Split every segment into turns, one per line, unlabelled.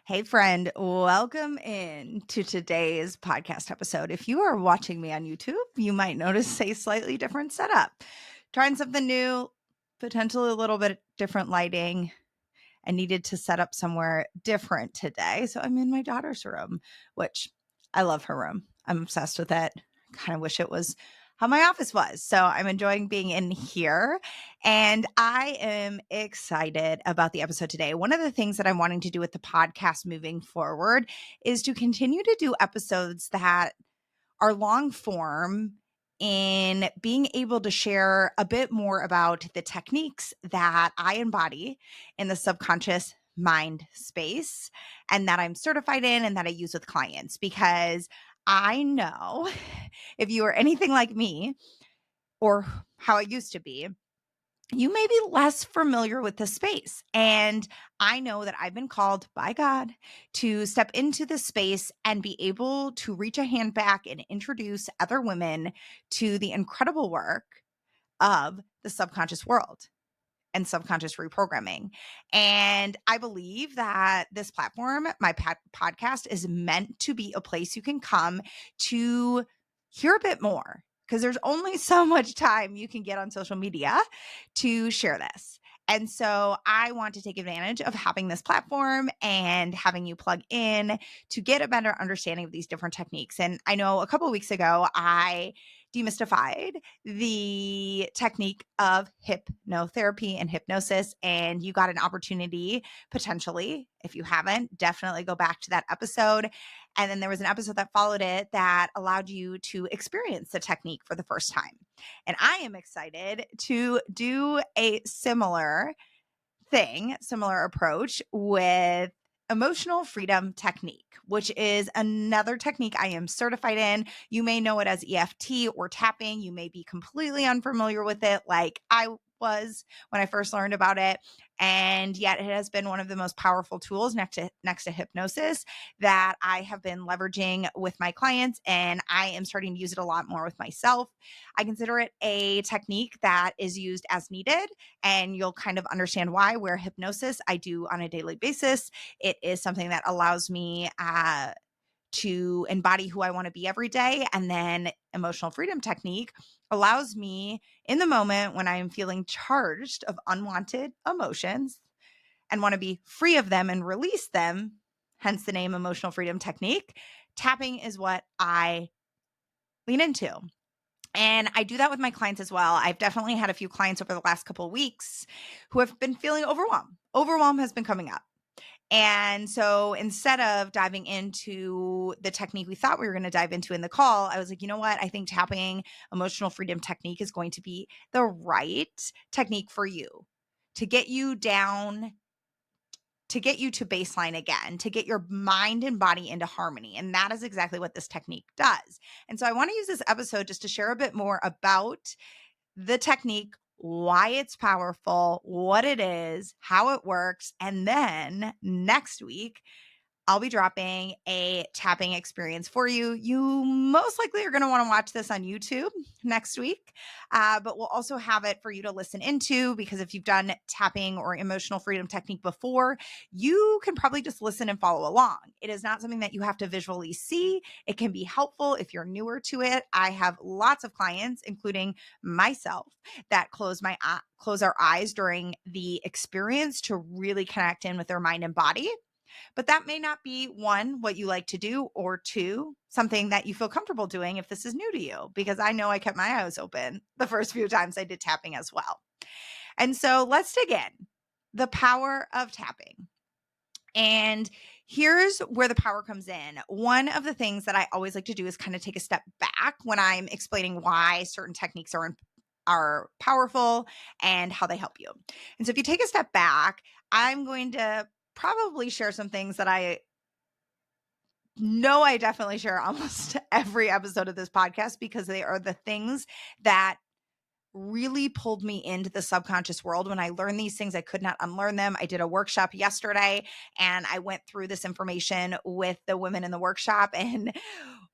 Hey, friend, welcome in to today's podcast episode. If you are watching me on YouTube, you might notice a slightly different setup. Trying something new, potentially a little bit different lighting, and needed to set up somewhere different today. So I'm in my daughter's room, which I love her room. I'm obsessed with it. Kind of wish it was how my office was. So I'm enjoying being in here. And I am excited about the episode today. One of the things that I'm wanting to do with the podcast moving forward is to continue to do episodes that are long form in being able to share a bit more about the techniques that I embody in the subconscious mind space and that I'm certified in and that I use with clients. Because I know if you are anything like me or how I used to be, you may be less familiar with the space. And I know that I've been called by God to step into this space and be able to reach a hand back and introduce other women to the incredible work of the subconscious world and subconscious reprogramming. And I believe that this platform, my podcast, is meant to be a place you can come to hear a bit more, because there's only so much time you can get on social media to share this. And so I want to take advantage of having this platform and having you plug in to get a better understanding of these different techniques. And I know a couple of weeks ago, I demystified the technique of hypnotherapy and hypnosis, and you got an opportunity potentially. If you haven't, definitely go back to that episode. And then there was an episode that followed it that allowed you to experience the technique for the first time. And I am excited to do a similar approach with emotional freedom technique, which is another technique I am certified in. You may know it as EFT or tapping. You may be completely unfamiliar with it, like I was when I first learned about it. And yet it has been one of the most powerful tools next to hypnosis that I have been leveraging with my clients. And I am starting to use it a lot more with myself. I consider it a technique that is used as needed, and you'll kind of understand why. Where hypnosis I do on a daily basis, it is something that allows me to embody who I want to be every day. And then emotional freedom technique allows me in the moment when I am feeling charged of unwanted emotions and want to be free of them and release them, hence the name emotional freedom technique. Tapping is what I lean into. And I do that with my clients as well. I've definitely had a few clients over the last couple of weeks who have been feeling overwhelmed. Overwhelm has been coming up. And so instead of diving into the technique we thought we were going to dive into in the call, I was like, you know what? I think tapping emotional freedom technique is going to be the right technique for you to get you down, to get you to baseline again, to get your mind and body into harmony. And that is exactly what this technique does. And so I want to use this episode just to share a bit more about the technique, why it's powerful, what it is, how it works. And then next week, I'll be dropping a tapping experience for you. You most likely are going to want to watch this on YouTube next week, but we'll also have it for you to listen into, because if you've done tapping or emotional freedom technique before, you can probably just listen and follow along. It is not something that you have to visually see. It can be helpful if you're newer to it. I have lots of clients, including myself, that close our eyes during the experience to really connect in with their mind and body. But that may not be, one, what you like to do, or two, something that you feel comfortable doing if this is new to you, because I know I kept my eyes open the first few times I did tapping as well. And so let's dig in. The power of tapping. And here's where the power comes in. One of the things that I always like to do is kind of take a step back when I'm explaining why certain techniques are powerful and how they help you. And so if you take a step back, I'm going to probably share some things that I know I definitely share almost every episode of this podcast, because they are the things that really pulled me into the subconscious world. When I learned these things, I could not unlearn them. I did a workshop yesterday and I went through this information with the women in the workshop. And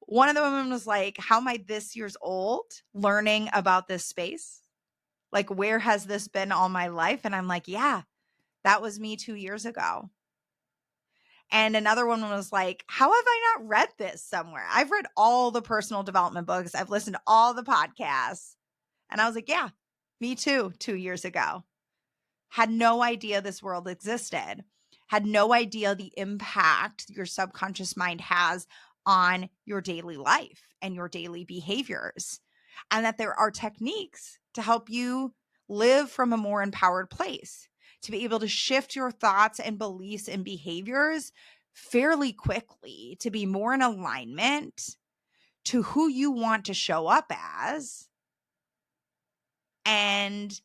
one of the women was like, how am I this years old learning about this space? Like, where has this been all my life? And I'm like, yeah, that was me 2 years ago. And another one was like, how have I not read this somewhere? I've read all the personal development books. I've listened to all the podcasts. And I was like, yeah, me too, 2 years ago. Had no idea this world existed. Had no idea the impact your subconscious mind has on your daily life and your daily behaviors. And that there are techniques to help you live from a more empowered place, to be able to shift your thoughts and beliefs and behaviors fairly quickly, to be more in alignment to who you want to show up as and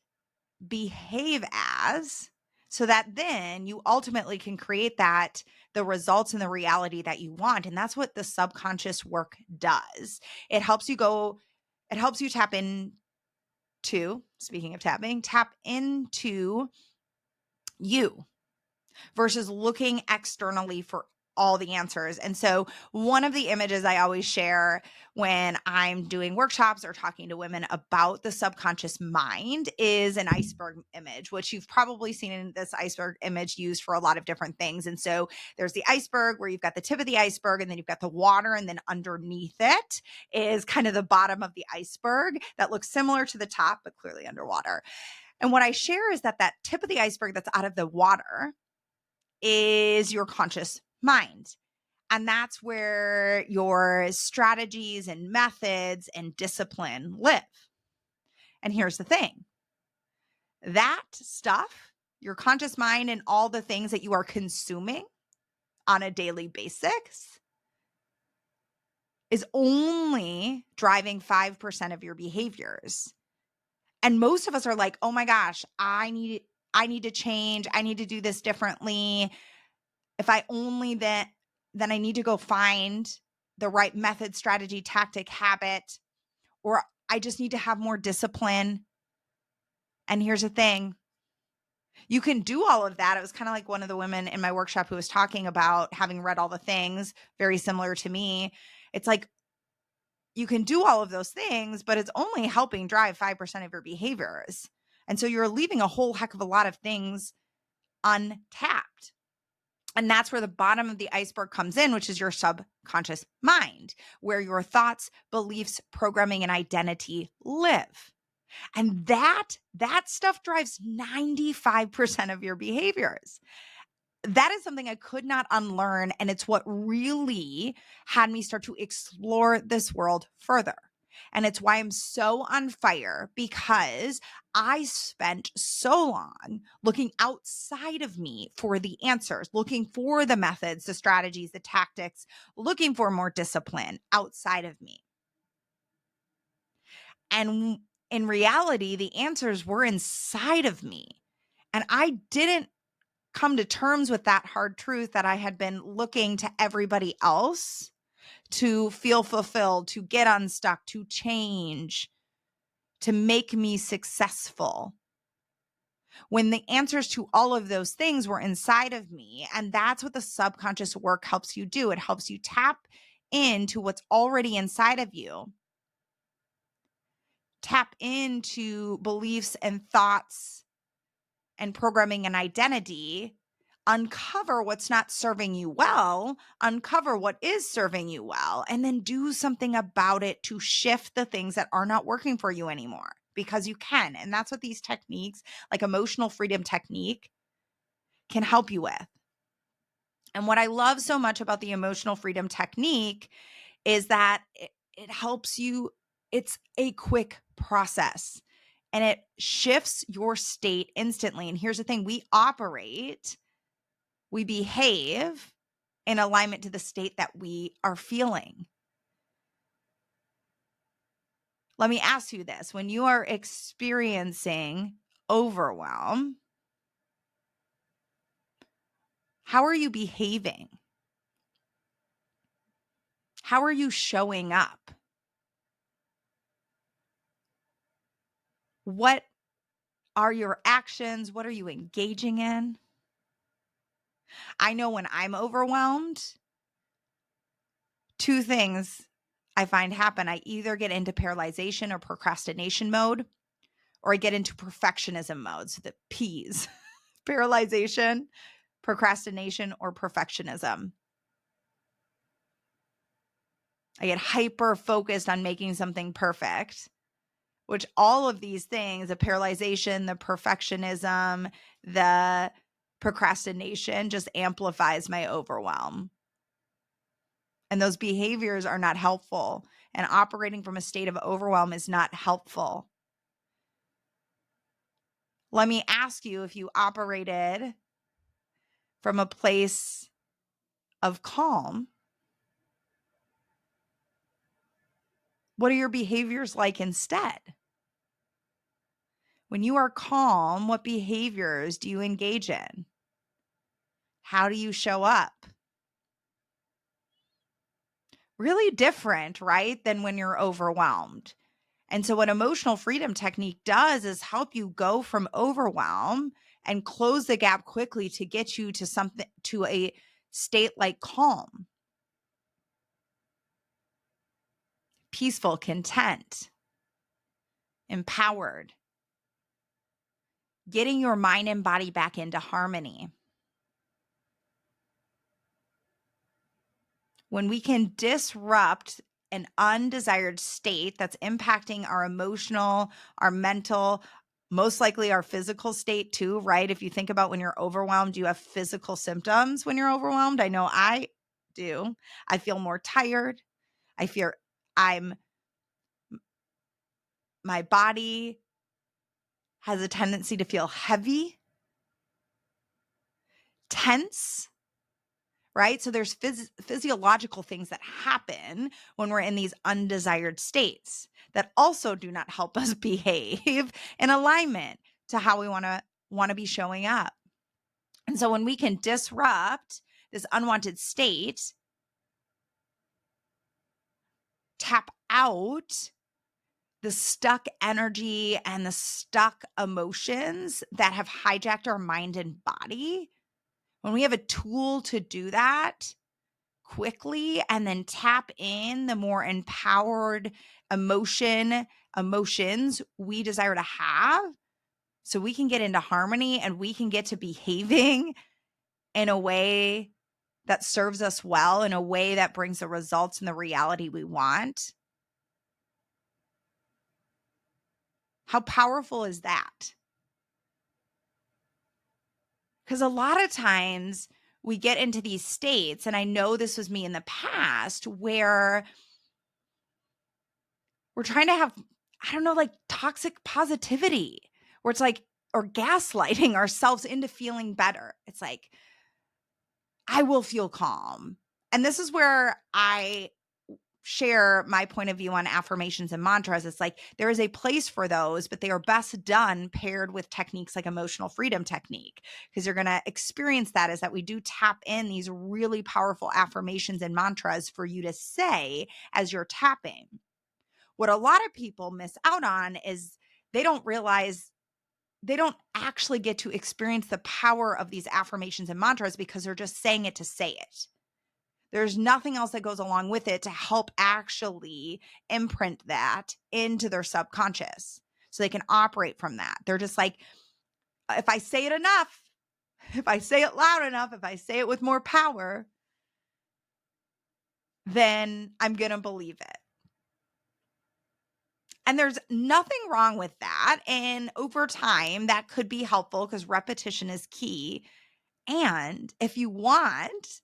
behave as, so that then you ultimately can create the results and the reality that you want. And that's what the subconscious work does. It helps you tap into, speaking of tapping, tap into you versus looking externally for all the answers. And so one of the images I always share when I'm doing workshops or talking to women about the subconscious mind is an iceberg image, which you've probably seen in this iceberg image used for a lot of different things. And so there's the iceberg where you've got the tip of the iceberg, and then you've got the water, and then underneath it is kind of the bottom of the iceberg that looks similar to the top, but clearly underwater. And what I share is that tip of the iceberg that's out of the water is your conscious mind. And that's where your strategies and methods and discipline live. And here's the thing, that stuff, your conscious mind and all the things that you are consuming on a daily basis, is only driving 5% of your behaviors. And most of us are like, oh my gosh, I need to change. I need to do this differently. If I only then I need to go find the right method, strategy, tactic, habit, or I just need to have more discipline. And here's the thing, you can do all of that. It was kind of like one of the women in my workshop who was talking about having read all the things, very similar to me. It's like, you can do all of those things, but it's only helping drive 5% of your behaviors. And so you're leaving a whole heck of a lot of things untapped. And that's where the bottom of the iceberg comes in, which is your subconscious mind, where your thoughts, beliefs, programming, and identity live. And that stuff drives 95% of your behaviors. That is something I could not unlearn. And it's what really had me start to explore this world further. And it's why I'm so on fire, because I spent so long looking outside of me for the answers, looking for the methods, the strategies, the tactics, looking for more discipline outside of me. And in reality, the answers were inside of me. And I didn't come to terms with that hard truth that I had been looking to everybody else to feel fulfilled, to get unstuck, to change, to make me successful, when the answers to all of those things were inside of me. And that's what the subconscious work helps you do. It helps you tap into what's already inside of you, tap into beliefs and thoughts and programming and identity, uncover what's not serving you well, uncover what is serving you well, and then do something about it to shift the things that are not working for you anymore, because you can. And that's what these techniques, like emotional freedom technique, can help you with. And what I love so much about the emotional freedom technique is that it helps you. It's a quick process and it shifts your state instantly. And here's the thing, we behave in alignment to the state that we are feeling. Let me ask you this. When you are experiencing overwhelm, how are you behaving? How are you showing up? What are your actions? What are you engaging in? I know when I'm overwhelmed, two things I find happen. I either get into paralyzation or procrastination mode, or I get into perfectionism mode. So the P's, paralyzation, procrastination, or perfectionism. I get hyper focused on making something perfect, which all of these things, the paralyzation, the perfectionism, the procrastination, just amplifies my overwhelm. And those behaviors are not helpful. And operating from a state of overwhelm is not helpful. Let me ask you, if you operated from a place of calm, what are your behaviors like instead? When you are calm, what behaviors do you engage in? How do you show up? Really different, right, than when you're overwhelmed. And so what emotional freedom technique does is help you go from overwhelm and close the gap quickly to get you to a state like calm, peaceful, content, empowered, getting your mind and body back into harmony. When we can disrupt an undesired state that's impacting our emotional, our mental, most likely our physical state too, right? If you think about when you're overwhelmed, you have physical symptoms when you're overwhelmed. I know I do. I feel more tired. I fear my body has a tendency to feel heavy, tense, right? So there's physiological things that happen when we're in these undesired states that also do not help us behave in alignment to how we want to be showing up. And so when we can disrupt this unwanted state, tap out the stuck energy and the stuck emotions that have hijacked our mind and body, when we have a tool to do that quickly and then tap in the more empowered emotions we desire to have, so we can get into harmony and we can get to behaving in a way that serves us well, in a way that brings the results and the reality we want. How powerful is that? Because a lot of times we get into these states, and I know this was me in the past, where we're trying to have, I don't know, like toxic positivity, where it's like, or gaslighting ourselves into feeling better. It's like, I will feel calm. And this is where I share my point of view on affirmations and mantras. It's like there is a place for those, but they are best done paired with techniques like emotional freedom technique, because you're going to experience that is that we do tap in these really powerful affirmations and mantras for you to say as you're tapping. What a lot of people miss out on is they don't realize they don't actually get to experience the power of these affirmations and mantras because they're just saying it to say it. There's nothing else that goes along with it to help actually imprint that into their subconscious so they can operate from that. They're just like, if I say it enough, if I say it loud enough, if I say it with more power, then I'm going to believe it. And there's nothing wrong with that. And over time, that could be helpful because repetition is key. And if you want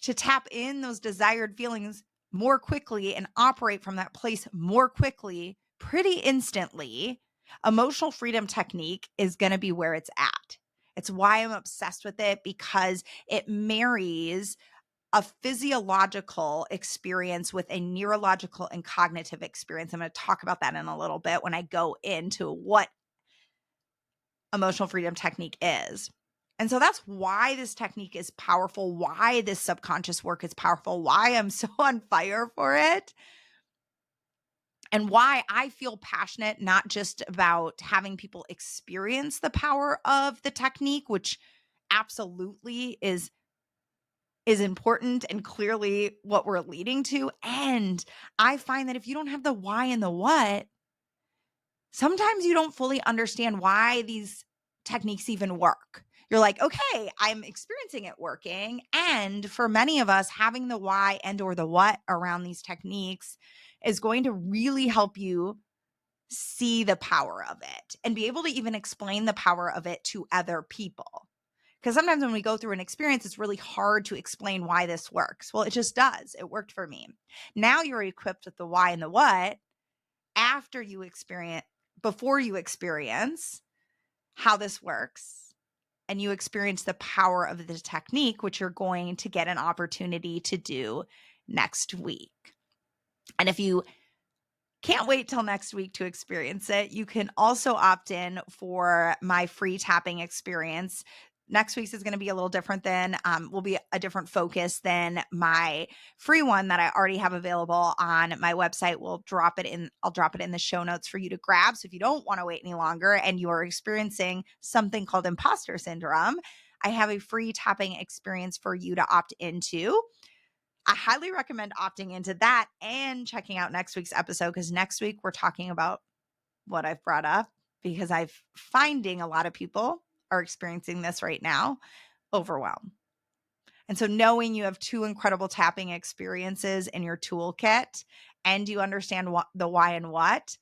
to tap in those desired feelings more quickly and operate from that place more quickly, pretty instantly, emotional freedom technique is going to be where it's at. It's why I'm obsessed with it, because it marries a physiological experience with a neurological and cognitive experience. I'm going to talk about that in a little bit when I go into what emotional freedom technique is. And so that's why this technique is powerful, why this subconscious work is powerful, why I'm so on fire for it, and why I feel passionate not just about having people experience the power of the technique, which absolutely is important and clearly what we're leading to. And I find that if you don't have the why and the what, sometimes you don't fully understand why these techniques even work. You're like, okay, I'm experiencing it working. And for many of us, having the why and or the what around these techniques is going to really help you see the power of it and be able to even explain the power of it to other people. Because sometimes when we go through an experience, it's really hard to explain why this works. Well, it just does. It worked for me. Now you're equipped with the why and the what after you experience, before you experience how this works and you experience the power of the technique, which you're going to get an opportunity to do next week. And if you can't wait till next week to experience it, you can also opt in for my free tapping experience. Next week's is going to be a little different will be a different focus than my free one that I already have available on my website. I'll drop it in the show notes for you to grab. So if you don't want to wait any longer and you are experiencing something called imposter syndrome, I have a free tapping experience for you to opt into. I highly recommend opting into that and checking out next week's episode, because next week we're talking about what I've brought up, because I'm finding a lot of people are experiencing this right now, overwhelm. And so knowing you have two incredible tapping experiences in your toolkit and you understand what the why and what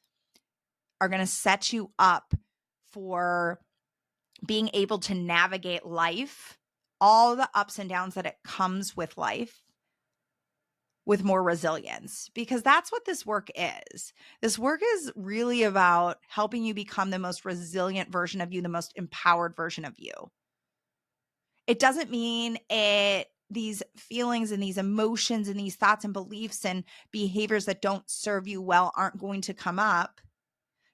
are going to set you up for being able to navigate life, all the ups and downs that it comes with life, with more resilience, because that's what this work is. This work is really about helping you become the most resilient version of you, the most empowered version of you. It doesn't mean these feelings and these emotions and these thoughts and beliefs and behaviors that don't serve you well aren't going to come up,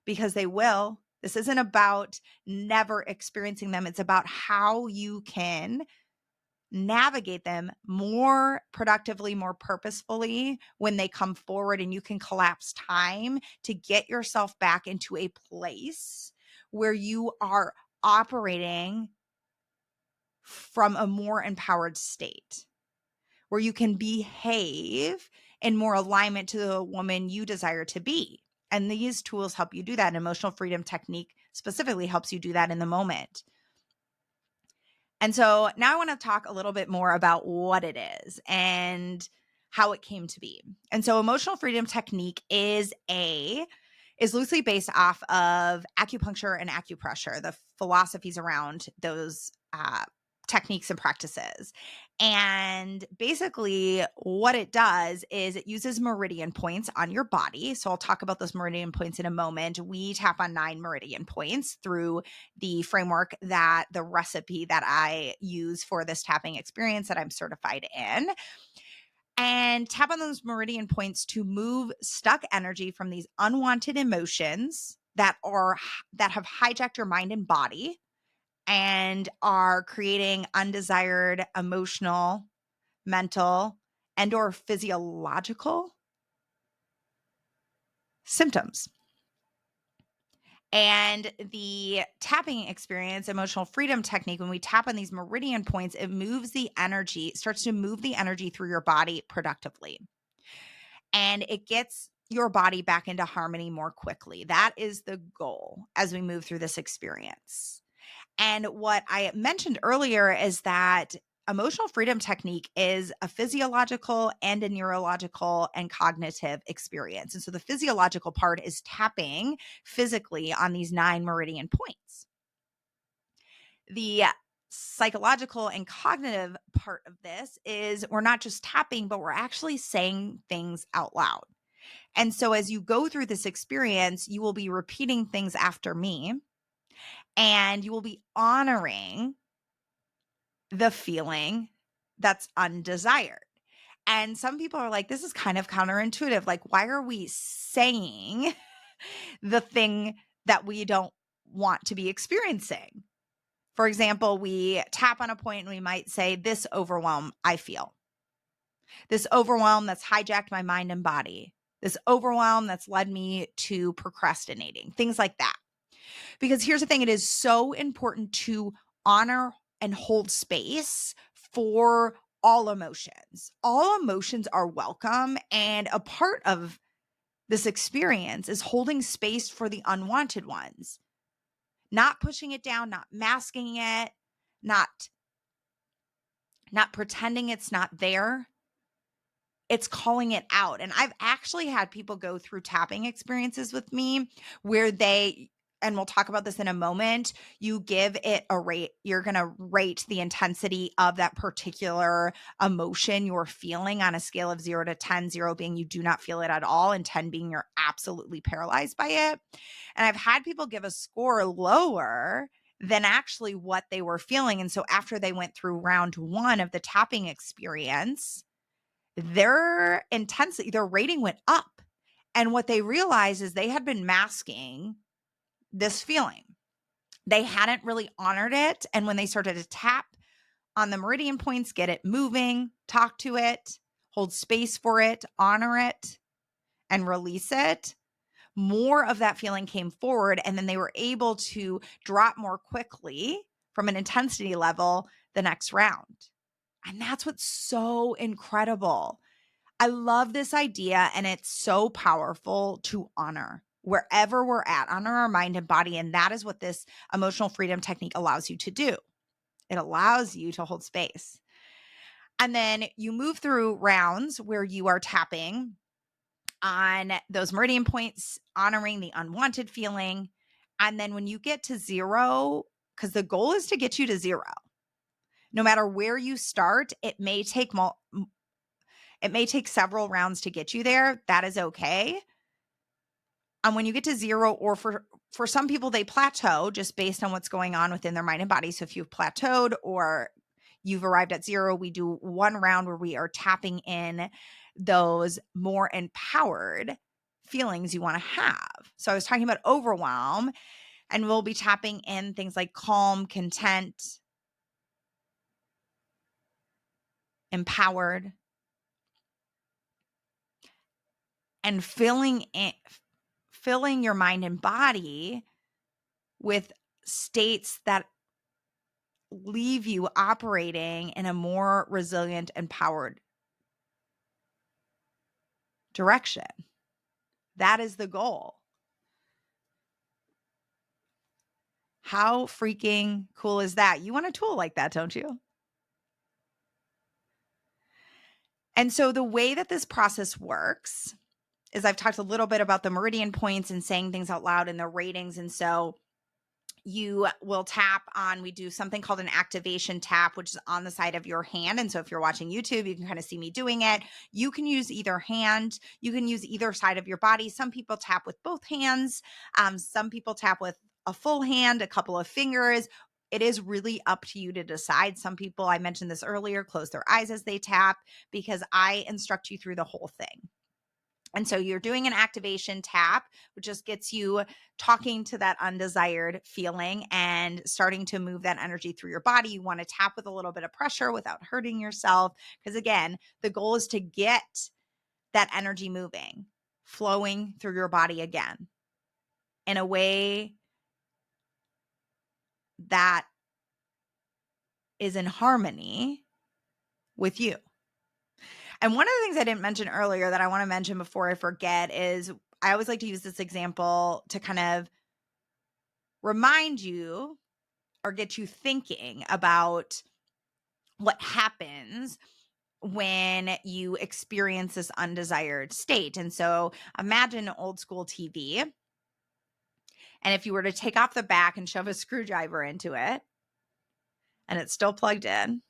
because they will. This isn't about never experiencing them. It's about how you can navigate them more productively, more purposefully when they come forward, and you can collapse time to get yourself back into a place where you are operating from a more empowered state, where you can behave in more alignment to the woman you desire to be. And these tools help you do that. An emotional freedom technique specifically helps you do that in the moment. And so now I want to talk a little bit more about what it is and how it came to be. And so emotional freedom technique is loosely based off of acupuncture and acupressure, the philosophies around those techniques and practices. And basically what it does is it uses meridian points on your body. So I'll talk about those meridian points in a moment. We tap on 9 meridian points through the framework, that the recipe that I use for this tapping experience that I'm certified in, and tap on those meridian points to move stuck energy from these unwanted emotions that have hijacked your mind and body and are creating undesired emotional, mental, and or physiological symptoms. And the tapping experience, emotional freedom technique, when we tap on these meridian points, it starts to move the energy through your body productively. And it gets your body back into harmony more quickly. That is the goal as we move through this experience. And what I mentioned earlier is that emotional freedom technique is a physiological and a neurological and cognitive experience. And so the physiological part is tapping physically on these 9 meridian points. The psychological and cognitive part of this is we're not just tapping, but we're actually saying things out loud. And so as you go through this experience, you will be repeating things after me, and you will be honoring the feeling that's undesired. And some people are like, this is kind of counterintuitive. Like, why are we saying the thing that we don't want to be experiencing? For example, we tap on a point and we might say, this overwhelm I feel. This overwhelm that's hijacked my mind and body. This overwhelm that's led me to procrastinating. Things like that. Because here's the thing, it is so important to honor and hold space for all emotions. All emotions are welcome, and a part of this experience is holding space for the unwanted ones, not pushing it down, not masking it, not pretending it's not there. It's calling it out. And I've actually had people go through tapping experiences with me where and we'll talk about this in a moment, you give it a rate. You're going to rate the intensity of that particular emotion you're feeling on a scale of 0 to 10, 0 being you do not feel it at all, and 10 being you're absolutely paralyzed by it. And I've had people give a score lower than actually what they were feeling. And so after they went through round 1 of the tapping experience, their intensity, their rating went up. And what they realized is they had been masking this feeling. They hadn't really honored it. And when they started to tap on the meridian points, get it moving, talk to it, hold space for it, honor it, and release it, more of that feeling came forward. And then they were able to drop more quickly from an intensity level the next round. And that's what's so incredible. I love this idea, and it's so powerful to honor wherever we're at, honor our mind and body. And that is what this emotional freedom technique allows you to do. It allows you to hold space. And then you move through rounds where you are tapping on those meridian points, honoring the unwanted feeling. And then when you get to 0, because the goal is to get you to 0, no matter where you start, it may take several rounds to get you there. That is okay. And when you get to 0, or for some people, they plateau just based on what's going on within their mind and body. So if you've plateaued or you've arrived at 0, we do 1 round where we are tapping in those more empowered feelings you want to have. So I was talking about overwhelm, and we'll be tapping in things like calm, content, empowered, and filling your mind and body with states that leave you operating in a more resilient, empowered direction. That is the goal. How freaking cool is that? You want a tool like that, don't you? And so the way that this process works is I've talked a little bit about the meridian points and saying things out loud and the ratings. And so you will tap on, we do something called an activation tap, which is on the side of your hand. And so if you're watching YouTube, you can kind of see me doing it. You can use either hand, you can use either side of your body. Some people tap with both hands. Some people tap with a full hand, a couple of fingers. It is really up to you to decide. Some people, I mentioned this earlier, close their eyes as they tap, because I instruct you through the whole thing. And so you're doing an activation tap, which just gets you talking to that undesired feeling and starting to move that energy through your body. You want to tap with a little bit of pressure without hurting yourself. Because again, the goal is to get that energy moving, flowing through your body again in a way that is in harmony with you. And one of the things I didn't mention earlier that I want to mention before I forget is I always like to use this example to kind of remind you or get you thinking about what happens when you experience this undesired state. And so imagine old school TV. And if you were to take off the back and shove a screwdriver into it and it's still plugged in,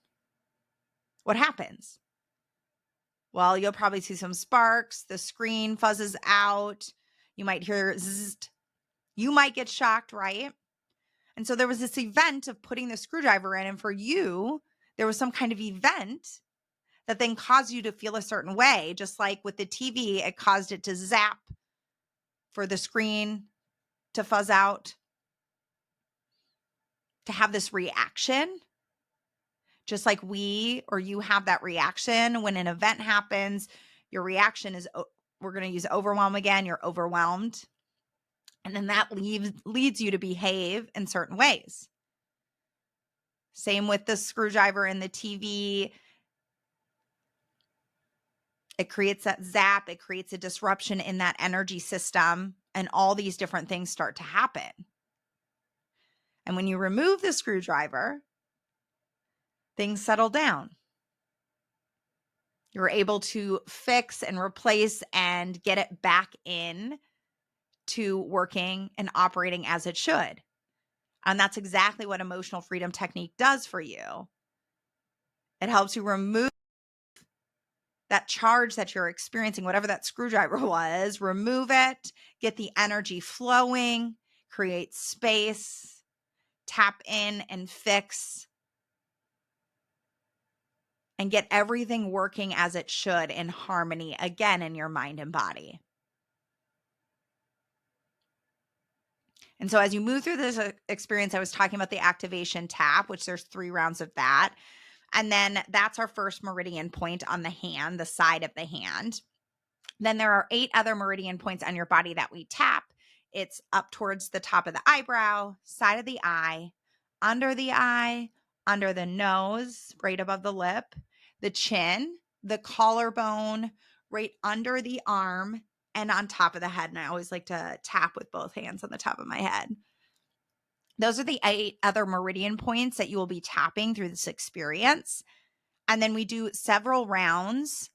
what happens? Well, you'll probably see some sparks. The screen fuzzes out. You might hear zzz. You might get shocked, right? And so there was this event of putting the screwdriver in. And for you, there was some kind of event that then caused you to feel a certain way. Just like with the TV, it caused it to zap, for the screen to fuzz out, to have this reaction. Just like you have that reaction when an event happens, your reaction is, we're going to use overwhelm again. You're overwhelmed. And then that leads you to behave in certain ways. Same with the screwdriver in the TV. It creates that zap. It creates a disruption in that energy system. And all these different things start to happen. And when you remove the screwdriver, things settle down. You're able to fix and replace and get it back in to working and operating as it should. And that's exactly what emotional freedom technique does for you. It helps you remove that charge that you're experiencing, whatever that screwdriver was, remove it, get the energy flowing, create space, tap in and fix, and get everything working as it should in harmony again in your mind and body. And so as you move through this experience, I was talking about the activation tap, which there's 3 rounds of that. And then that's our first meridian point on the hand, the side of the hand. Then there are 8 other meridian points on your body that we tap. It's up towards the top of the eyebrow, side of the eye, under the nose, right above the lip, the chin, the collarbone, right under the arm, and on top of the head. And I always like to tap with both hands on the top of my head. Those are the 8 other meridian points that you will be tapping through this experience. And then we do several rounds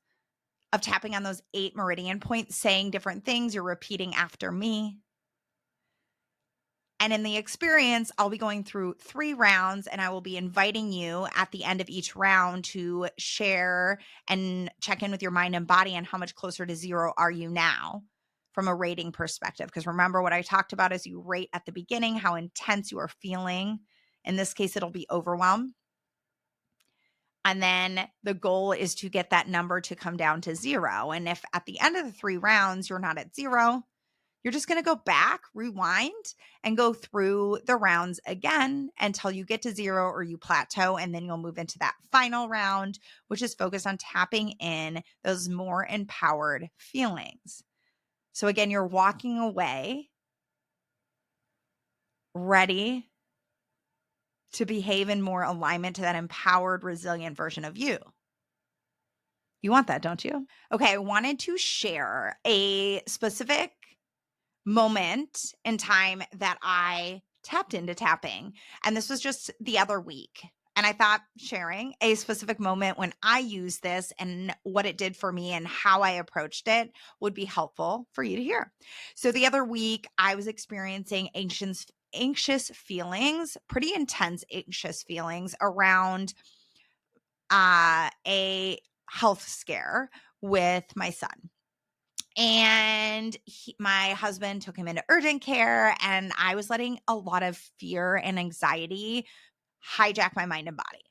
of tapping on those 8 meridian points, saying different things. You're repeating after me. And in the experience, I'll be going through 3 rounds, and I will be inviting you at the end of each round to share and check in with your mind and body and how much closer to 0 are you now from a rating perspective. Because remember what I talked about is you rate at the beginning how intense you are feeling. In this case, it'll be overwhelm. And then the goal is to get that number to come down to 0. And if at the end of the 3 rounds, you're not at 0, you're just going to go back, rewind, and go through the rounds again until you get to 0 or you plateau. And then you'll move into that final round, which is focused on tapping in those more empowered feelings. So again, you're walking away ready to behave in more alignment to that empowered, resilient version of you. You want that, don't you? Okay, I wanted to share a specific moment in time that I tapped into tapping. And this was just the other week. And I thought sharing a specific moment when I used this and what it did for me and how I approached it would be helpful for you to hear. So the other week, I was experiencing anxious feelings, pretty intense anxious feelings around a health scare with my son. And my husband took him into urgent care, and I was letting a lot of fear and anxiety hijack my mind and body.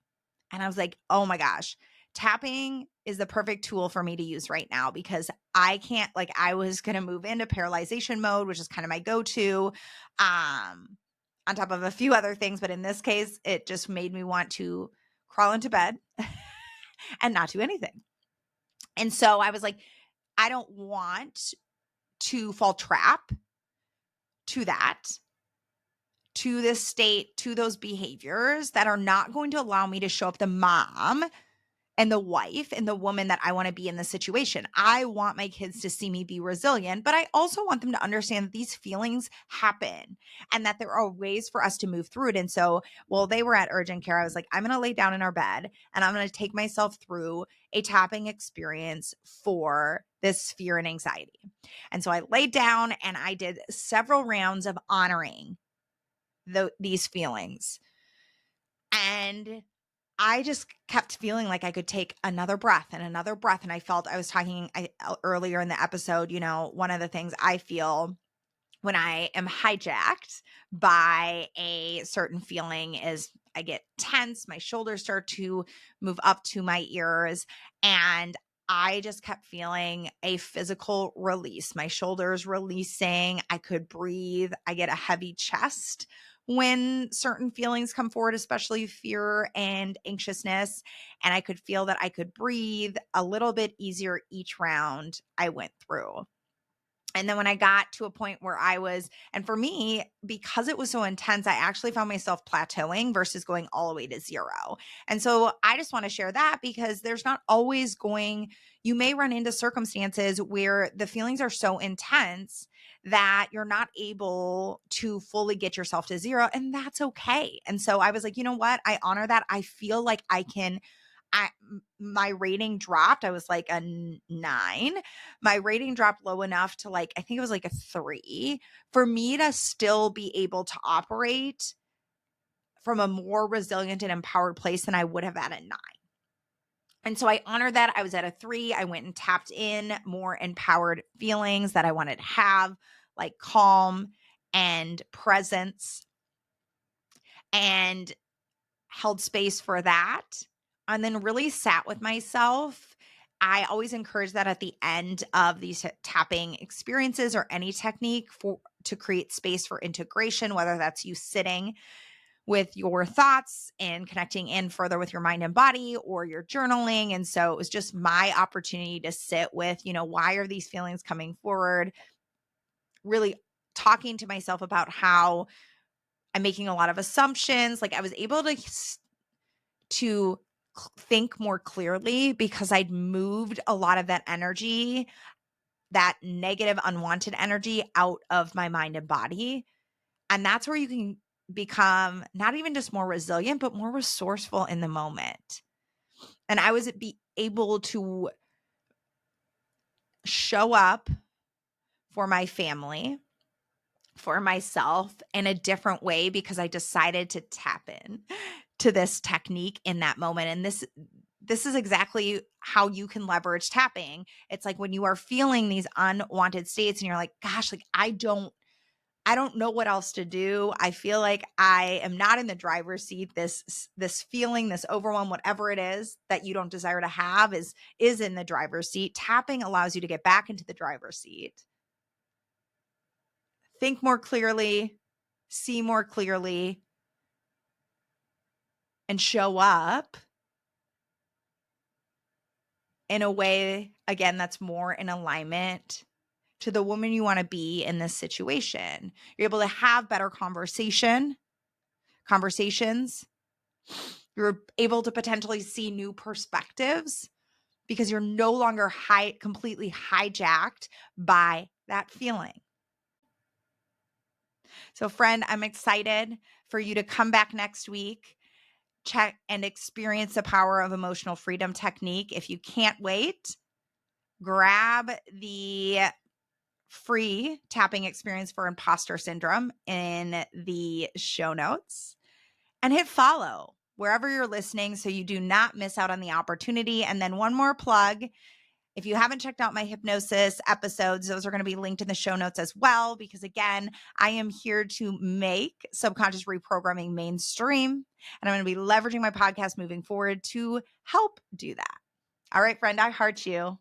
And I was like, oh my gosh, tapping is the perfect tool for me to use right now because I can't, I was going to move into paralyzation mode, which is kind of my go-to, on top of a few other things. But in this case, it just made me want to crawl into bed and not do anything. And so I was like, I don't want to fall trap to that, to this state, to those behaviors that are not going to allow me to show up the mom and the wife and the woman that I want to be in the situation. I want my kids to see me be resilient, but I also want them to understand that these feelings happen and that there are ways for us to move through it. And so while they were at urgent care, I was like, I'm going to lay down in our bed and I'm going to take myself through a tapping experience for this fear and anxiety. And so I laid down and I did several rounds of honoring these feelings. And I just kept feeling like I could take another breath and another breath. And I felt I was talking earlier in the episode, one of the things I feel when I am hijacked by a certain feeling is I get tense. My shoulders start to move up to my ears. And I just kept feeling a physical release, my shoulders releasing. I could breathe. I get a heavy chest when certain feelings come forward, especially fear and anxiousness. And I could feel that I could breathe a little bit easier each round I went through. And then when I got to a point where and for me, because it was so intense, I actually found myself plateauing versus going all the way to zero. And so I just want to share that because there's not always you may run into circumstances where the feelings are so intense that you're not able to fully get yourself to zero. And that's okay. And so I was like, you know what? I honor that. I feel like my rating dropped. I was like a 9. My rating dropped low enough to I think it was like a 3 for me to still be able to operate from a more resilient and empowered place than I would have at a 9. And so I honored that. I was at a 3. I went and tapped in more empowered feelings that I wanted to have, like calm and presence, and held space for that, and then really sat with myself. I always encourage that at the end of these tapping experiences or any technique to create space for integration, whether that's you sitting with your thoughts and connecting in further with your mind and body, or you're journaling. And so it was just my opportunity to sit with, why are these feelings coming forward? Really talking to myself about how I'm making a lot of assumptions. I was able to think more clearly because I'd moved a lot of that energy, that negative, unwanted energy, out of my mind and body. And that's where you can become not even just more resilient, but more resourceful in the moment. And I was able to show up for my family, for myself in a different way because I decided to tap in to this technique in that moment. And this is exactly how you can leverage tapping. It's like when you are feeling these unwanted states and you're like, gosh, I don't know what else to do. I feel like I am not in the driver's seat. This feeling, this overwhelm, whatever it is that you don't desire to have is in the driver's seat. Tapping allows you to get back into the driver's seat, think more clearly, see more clearly, and show up in a way, again, that's more in alignment to the woman you want to be in this situation. You're able to have better conversations. You're able to potentially see new perspectives because you're no longer completely hijacked by that feeling. So friend, I'm excited for you to come back next week, check and experience the power of emotional freedom technique. If you can't wait, grab the free tapping experience for imposter syndrome in the show notes and hit follow wherever you're listening so you do not miss out on the opportunity. And then one more plug. If you haven't checked out my hypnosis episodes, those are going to be linked in the show notes as well, because again, I am here to make subconscious reprogramming mainstream, and I'm going to be leveraging my podcast moving forward to help do that. All right, friend, I heart you.